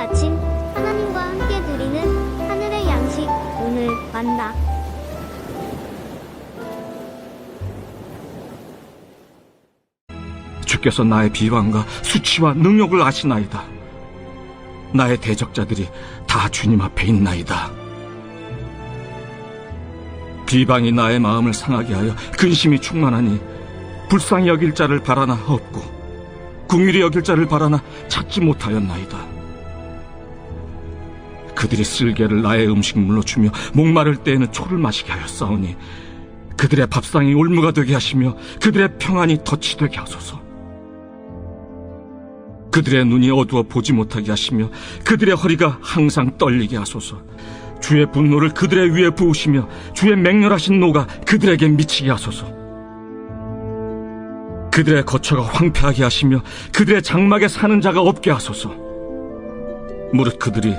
아침 하나님과 함께 드리는 하늘의 양식 오늘 만나. 주께서 나의 비방과 수치와 능욕을 아시나이다. 나의 대적자들이 다 주님 앞에 있나이다. 비방이 나의 마음을 상하게 하여 근심이 충만하니 불쌍히 여길 자를 바라나 없고 긍휼히 여길 자를 바라나 찾지 못하였나이다. 그들이 쓸개를 나의 음식물로 주며 목마를 때에는 초를 마시게 하였사오니 그들의 밥상이 올무가 되게 하시며 그들의 평안이 덫이 되게 하소서. 그들의 눈이 어두워 보지 못하게 하시며 그들의 허리가 항상 떨리게 하소서. 주의 분노를 그들의 위에 부으시며 주의 맹렬하신 노가 그들에게 미치게 하소서. 그들의 거처가 황폐하게 하시며 그들의 장막에 사는 자가 없게 하소서. 무릇 그들이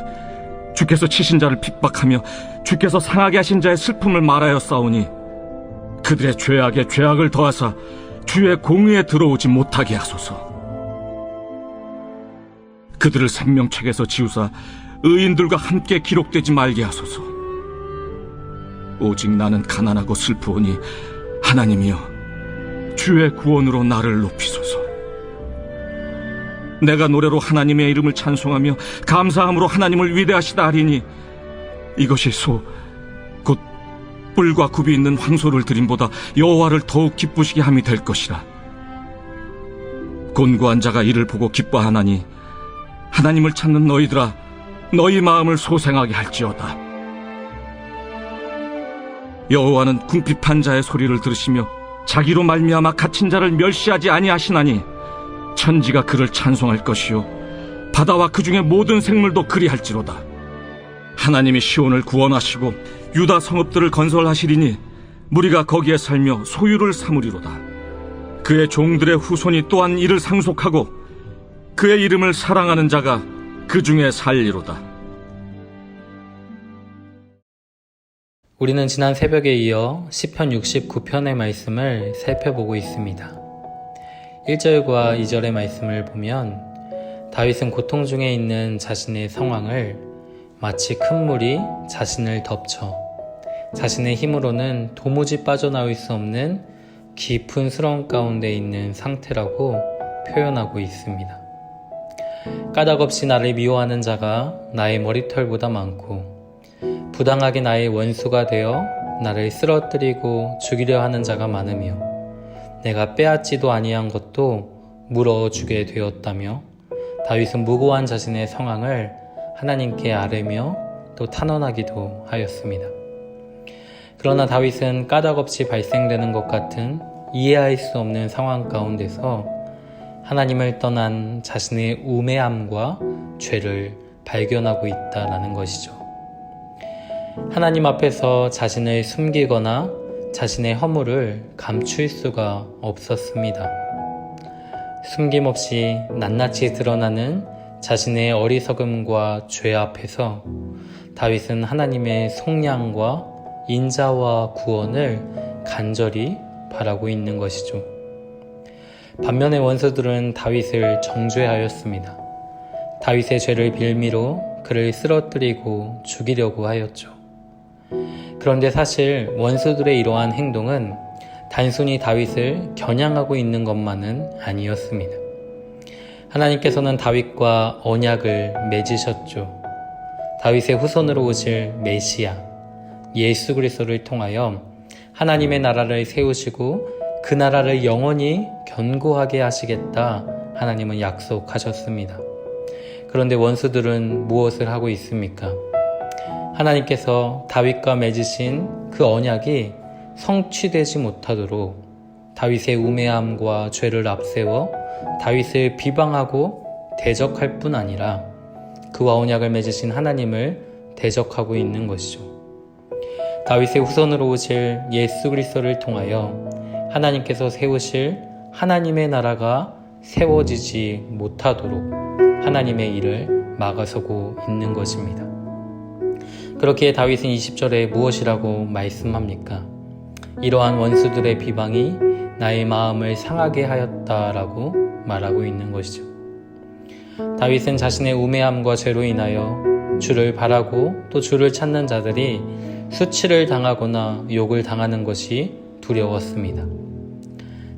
주께서 치신 자를 핍박하며 주께서 상하게 하신 자의 슬픔을 말하여 싸우니 그들의 죄악에 죄악을 더하사 주의 공의에 들어오지 못하게 하소서. 그들을 생명책에서 지우사 의인들과 함께 기록되지 말게 하소서. 오직 나는 가난하고 슬프오니 하나님이여 주의 구원으로 나를 높이소서. 내가 노래로 하나님의 이름을 찬송하며 감사함으로 하나님을 위대하시다 하리니 이것이 곧 뿔과 굽이 있는 황소를 드림보다 여호와를 더욱 기쁘시게 함이 될 것이라. 곤고한 자가 이를 보고 기뻐하나니 하나님을 찾는 너희들아 너희 마음을 소생하게 할지어다. 여호와는 궁핍한 자의 소리를 들으시며 자기로 말미암아 갇힌 자를 멸시하지 아니하시나니 천지가 그를 찬송할 것이요 바다와 그 중에 모든 생물도 그리할지로다. 하나님이 시온을 구원하시고 유다 성읍들을 건설하시리니 무리가 거기에 살며 소유를 삼으리로다. 그의 종들의 후손이 또한 이를 상속하고 그의 이름을 사랑하는 자가 그 중에 살리로다. 우리는 지난 새벽에 이어 시편 69편의 말씀을 살펴보고 있습니다. 1절과 2절의 말씀을 보면 다윗은 고통 중에 있는 자신의 상황을 마치 큰 물이 자신을 덮쳐 자신의 힘으로는 도무지 빠져나올 수 없는 깊은 수렁 가운데 있는 상태라고 표현하고 있습니다. 까닭없이 나를 미워하는 자가 나의 머리털보다 많고 부당하게 나의 원수가 되어 나를 쓰러뜨리고 죽이려 하는 자가 많으며 내가 빼앗지도 아니한 것도 물어주게 되었다며 다윗은 무고한 자신의 상황을 하나님께 아뢰며 또 탄원하기도 하였습니다. 그러나 다윗은 까닭없이 발생되는 것 같은 이해할 수 없는 상황 가운데서 하나님을 떠난 자신의 우매함과 죄를 발견하고 있다는 것이죠. 하나님 앞에서 자신을 숨기거나 자신의 허물을 감출 수가 없었습니다. 숨김없이 낱낱이 드러나는 자신의 어리석음과 죄 앞에서 다윗은 하나님의 속량과 인자와 구원을 간절히 바라고 있는 것이죠. 반면에 원수들은 다윗을 정죄하였습니다. 다윗의 죄를 빌미로 그를 쓰러뜨리고 죽이려고 하였죠. 그런데 사실 원수들의 이러한 행동은 단순히 다윗을 겨냥하고 있는 것만은 아니었습니다. 하나님께서는 다윗과 언약을 맺으셨죠. 다윗의 후손으로 오실 메시아, 예수 그리스도를 통하여 하나님의 나라를 세우시고 그 나라를 영원히 견고하게 하시겠다 하나님은 약속하셨습니다. 그런데 원수들은 무엇을 하고 있습니까? 하나님께서 다윗과 맺으신 그 언약이 성취되지 못하도록 다윗의 우매함과 죄를 앞세워 다윗을 비방하고 대적할 뿐 아니라 그와 언약을 맺으신 하나님을 대적하고 있는 것이죠. 다윗의 후손으로 오실 예수 그리스도를 통하여 하나님께서 세우실 하나님의 나라가 세워지지 못하도록 하나님의 일을 막아서고 있는 것입니다. 그렇기에 다윗은 20절에 무엇이라고 말씀합니까? 이러한 원수들의 비방이 나의 마음을 상하게 하였다라고 말하고 있는 것이죠. 다윗은 자신의 우매함과 죄로 인하여 주를 바라고 또 주를 찾는 자들이 수치를 당하거나 욕을 당하는 것이 두려웠습니다.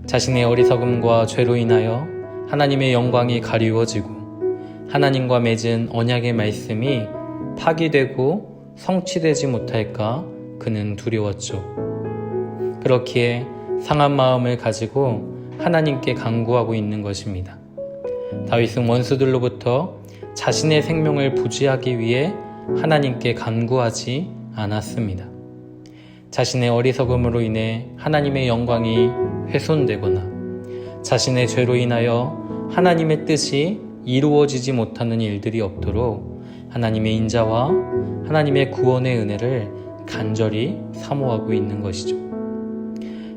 자신의 어리석음과 죄로 인하여 하나님의 영광이 가리워지고 하나님과 맺은 언약의 말씀이 파기되고 성취되지 못할까 그는 두려웠죠. 그렇기에 상한 마음을 가지고 하나님께 간구하고 있는 것입니다. 다윗은 원수들로부터 자신의 생명을 부지하기 위해 하나님께 간구하지 않았습니다. 자신의 어리석음으로 인해 하나님의 영광이 훼손되거나 자신의 죄로 인하여 하나님의 뜻이 이루어지지 못하는 일들이 없도록 하나님의 인자와 하나님의 구원의 은혜를 간절히 사모하고 있는 것이죠.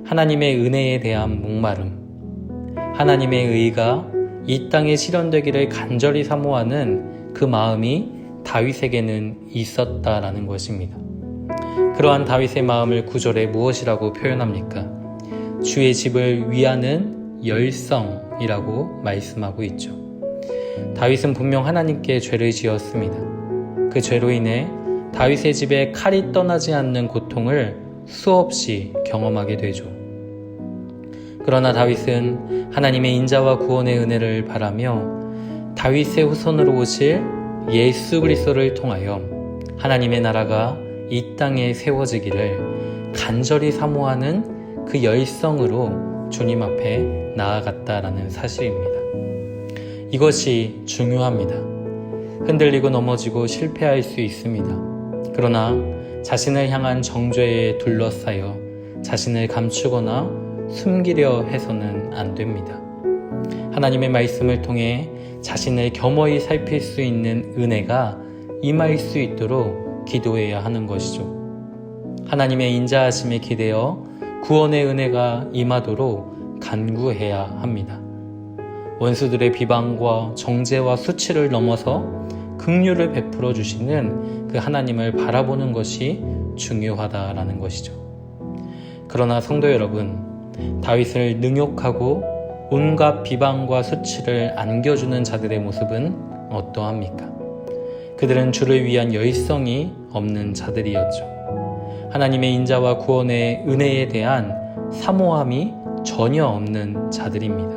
하나님의 은혜에 대한 목마름, 하나님의 의가 이 땅에 실현되기를 간절히 사모하는 그 마음이 다윗에게는 있었다라는 것입니다. 그러한 다윗의 마음을 9절에 무엇이라고 표현합니까? 주의 집을 위하는 열성이라고 말씀하고 있죠. 다윗은 분명 하나님께 죄를 지었습니다. 그 죄로 인해 다윗의 집에 칼이 떠나지 않는 고통을 수없이 경험하게 되죠. 그러나 다윗은 하나님의 인자와 구원의 은혜를 바라며 다윗의 후손으로 오실 예수 그리스도를 통하여 하나님의 나라가 이 땅에 세워지기를 간절히 사모하는 그 열성으로 주님 앞에 나아갔다라는 사실입니다. 이것이 중요합니다. 흔들리고 넘어지고 실패할 수 있습니다. 그러나 자신을 향한 정죄에 둘러싸여 자신을 감추거나 숨기려 해서는 안 됩니다. 하나님의 말씀을 통해 자신을 겸허히 살필 수 있는 은혜가 임할 수 있도록 기도해야 하는 것이죠. 하나님의 인자하심에 기대어 구원의 은혜가 임하도록 간구해야 합니다. 원수들의 비방과 정죄와 수치를 넘어서 긍휼을 베풀어 주시는 그 하나님을 바라보는 것이 중요하다라는 것이죠. 그러나 성도 여러분, 다윗을 능욕하고 온갖 비방과 수치를 안겨주는 자들의 모습은 어떠합니까? 그들은 주를 위한 열성이 없는 자들이었죠. 하나님의 인자와 구원의 은혜에 대한 사모함이 전혀 없는 자들입니다.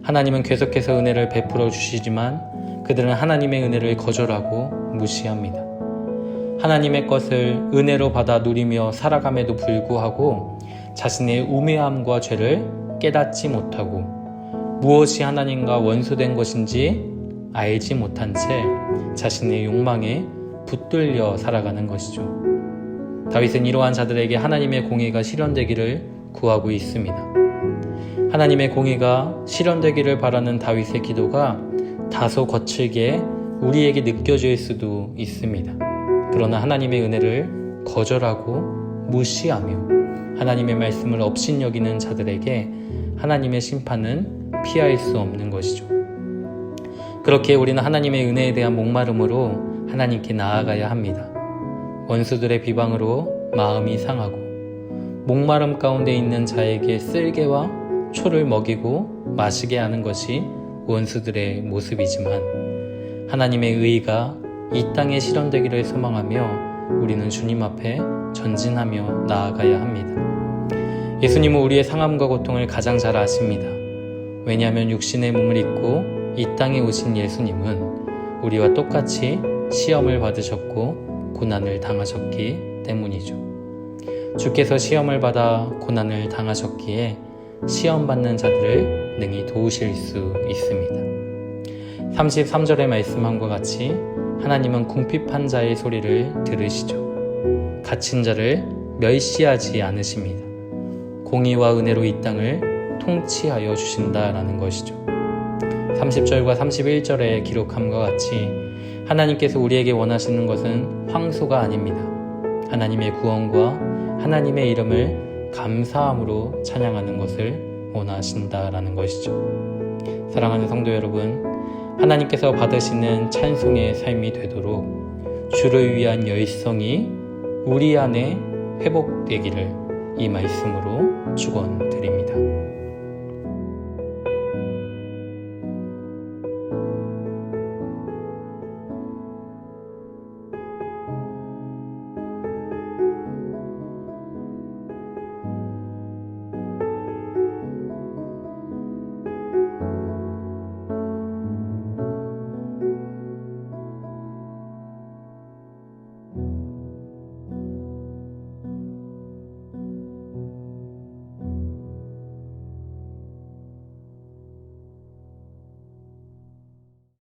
하나님은 계속해서 은혜를 베풀어 주시지만 그들은 하나님의 은혜를 거절하고 무시합니다. 하나님의 것을 은혜로 받아 누리며 살아감에도 불구하고 자신의 우매함과 죄를 깨닫지 못하고 무엇이 하나님과 원수된 것인지 알지 못한 채 자신의 욕망에 붙들려 살아가는 것이죠. 다윗은 이러한 자들에게 하나님의 공의가 실현되기를 구하고 있습니다. 하나님의 공의가 실현되기를 바라는 다윗의 기도가 다소 거칠게 우리에게 느껴질 수도 있습니다. 그러나 하나님의 은혜를 거절하고 무시하며 하나님의 말씀을 업신여기는 자들에게 하나님의 심판은 피할 수 없는 것이죠. 그렇게 우리는 하나님의 은혜에 대한 목마름으로 하나님께 나아가야 합니다. 원수들의 비방으로 마음이 상하고 목마름 가운데 있는 자에게 쓸개와 초를 먹이고 마시게 하는 것이 원수들의 모습이지만 하나님의 의가 이 땅에 실현되기를 소망하며 우리는 주님 앞에 전진하며 나아가야 합니다. 예수님은 우리의 상함과 고통을 가장 잘 아십니다. 왜냐하면 육신의 몸을 입고 이 땅에 오신 예수님은 우리와 똑같이 시험을 받으셨고 고난을 당하셨기 때문이죠. 주께서 시험을 받아 고난을 당하셨기에 시험받는 자들을 능히 도우실 수 있습니다. 33절의 말씀함과 같이 하나님은 궁핍한 자의 소리를 들으시죠. 갇힌 자를 멸시하지 않으십니다. 공의와 은혜로 이 땅을 통치하여 주신다라는 것이죠. 30절과 31절에 기록함과 같이 하나님께서 우리에게 원하시는 것은 황소가 아닙니다. 하나님의 구원과 하나님의 이름을 감사함으로 찬양하는 것을 원하신다라는 것이죠. 사랑하는 성도 여러분, 하나님께서 받으시는 찬송의 삶이 되도록 주를 위한 열성이 우리 안에 회복되기를 이 말씀으로 축원드립니다.